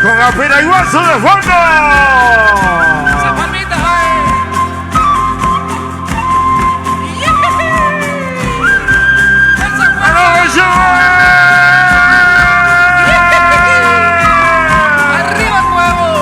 Con Apira Iguazu de fondo. Esa palmita, arriba el huevo.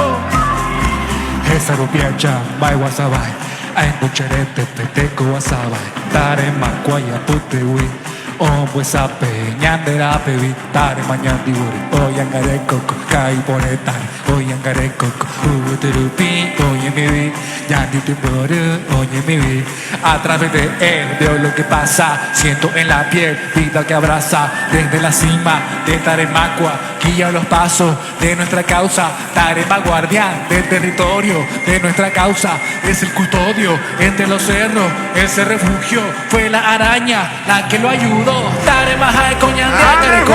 Esa rupiacha, bai wasabai. Ay, mucherete, peteco wasabai. Tare macuaya putewi. Oh, pues a peñandera pevi. Tare mañandi wuri. Hoy angaré coco, kai ponetar. Hoy angaré coco. Uterupi, oye mi vi. Yandi timbore, oye mi vi. A través de él veo lo que pasa. Siento en la piel vida que abraza. Desde la cima de Taremacua guía los pasos de nuestra causa. Tarema guardián del territorio de nuestra causa. Es el custodio entre los cerros. Ese refugio fue la araña la que lo ayudó. Tarema jae coñandeacareco.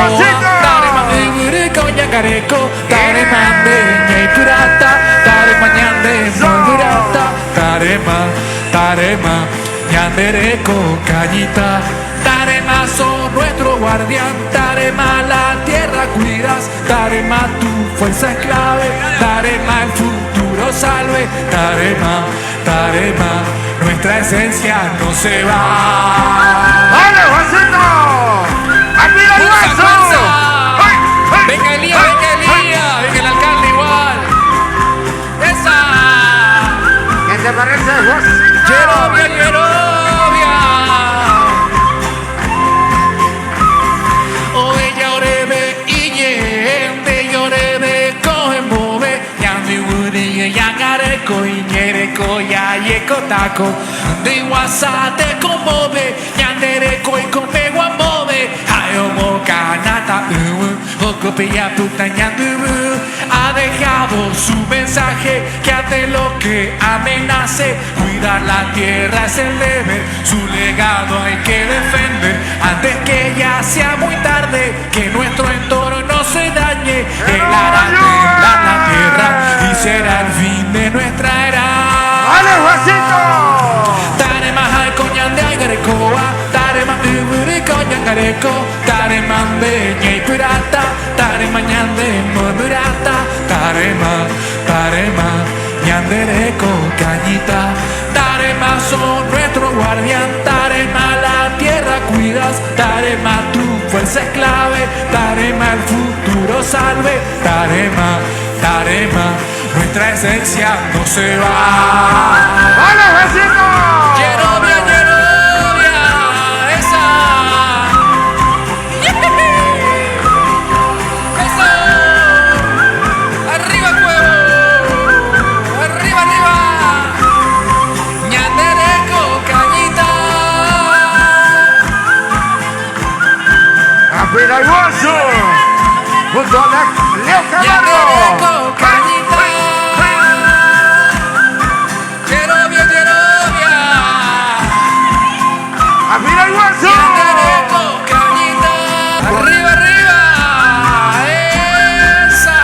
Tarema de coñangareco. Tarema de ñeipurata. Tarema ñande ñeipurata. Tarema ñandereco cañita. Tarema son nuestro guardián. Tarema la tierra cuidas. Tarema tu fuerza es clave. Tarema el futuro salve. Tarema nuestra esencia no se va. ¡Vale, Juancito! ¡Apira Iguazu! Venga Elías, venga el alcalde igual. Esa. ¿Qué te parece, Juancito? Yerovia. Oye, orebe y yende, llorebe, coge, move. Yandi wuri, yangareco, y ñereco, ya yeco taco. De WhatsApp te conmove, yandereco y come guamove. Hayomo kanata, ocopeya puta ñandu. Ha dejado su mensaje que ante lo que amenace, cuidar la tierra es el deber, su legado hay que defender antes que ya sea muy tarde, que nuestro entorno se dañe. Él hará temblar la tierra y será el fin de nuestra era. ¡Vale, Juancito! Tarema jai coñande aigarecoa, tarema uburi coñangareco, tarema de ñeipurata, tarema ñande murmurata, tarema ñandereco cañita. Tarema son nuestro guardián, tarema la tierra cuidas, tarema tu fuerza es clave, tarema el futuro salve, tarema nuestra esencia no se va. ¡Vale, Juancito! Yerovia, esa. Eso. Arriba el huevo. Arriba. Ñandereco, cañita. ¡Apira Iguazu! Junto a Leo Camargo. Ñandereco, cañita. Yerovia. ¡Apira Iguazu! Ñandereco, cañita. Arriba. Esa.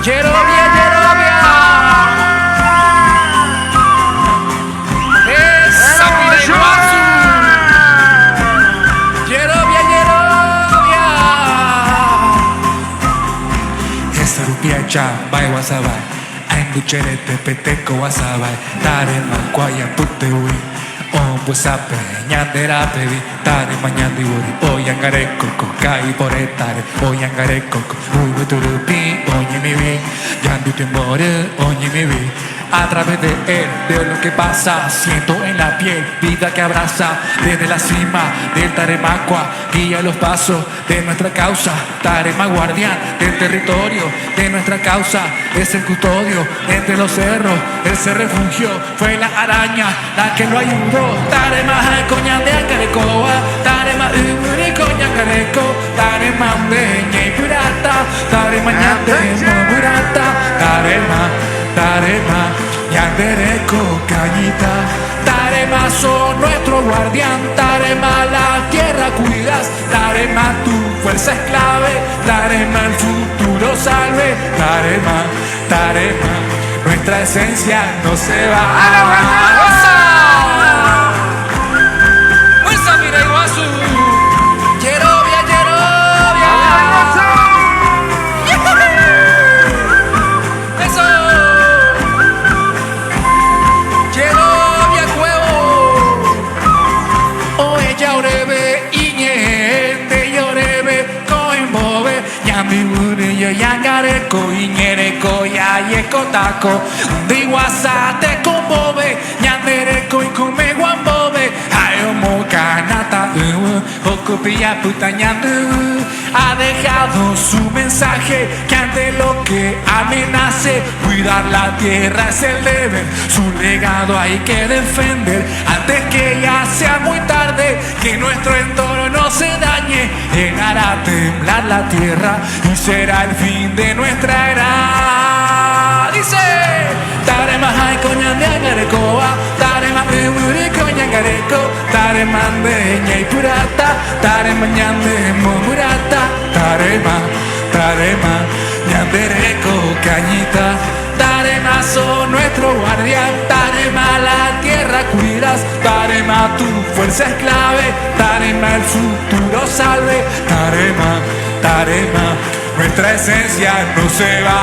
Yerovia. Esa, mira Iguazu. Yerovia. Esa rupiacha, bai wasabai. Ay, mucherete, peteco wasabai. Tarema cuaya putewi. Oh, pues a peñandera pevi. Tarema ñandi wuri. Hoy angareco, kai poretare. Hoy angareco, uy turupi. Oye mi vi. Yandi timbore, oye mi vi. A través de él veo lo que pasa. Siento en la piel vida que abraza. Desde la cima del Taremacua guía los pasos de nuestra causa. Tarema guardián del territorio de nuestra causa. Es el custodio entre los cerros. Ese refugio fue la araña la que lo ayudó. Tarema jae coñandeacarecoa. Tarema uburi coñangareco. Tarema de ñeipurata. Tarema ñande murmurata. Tarema ñandereco cañita. Tarema son nuestro guardián. Tarema la tierra cuidas. Tarema tu fuerza es clave. Tarema el futuro salve. Tarema nuestra esencia no se va. Fuerza, mira Iguazu. Yerovia. uri yo yangareko iñereko ya yekotako de wasa te combobe ñandereko y come guambobe ayo mokanata okupia puta ñandu ha dejado su mensaje que ante lo que amenace cuidar la tierra es el deber, su legado hay que defender antes que ya sea muy tarde, que nuestro entorno se dañe, llegará a temblar la tierra y será el fin de nuestra era. Dice Tarema hay coña de agarecoa, Tarema uri coña gareko, Tarema de y purata, Tarema ñande momurata, Tarema ñandereko cañita, Tarema son nuestro guardián, Tarema la tierra cuidas, Tarema tu fuerza es clave, Tarema el futuro salve, Tarema nuestra esencia no se va.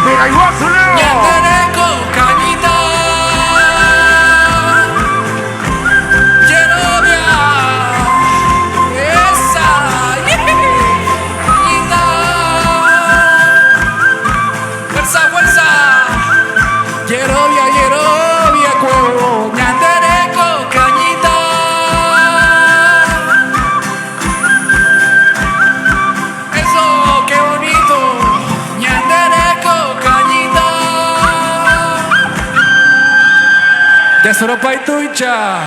Mira, igual sonero. Ñandereko cañita, Yerovia, esa, cañita, fuerza, Yerovia, cuevo, Ñandereko cañita, eso, qué bonito, Ñandereko cañita, Tesoro Paitucha.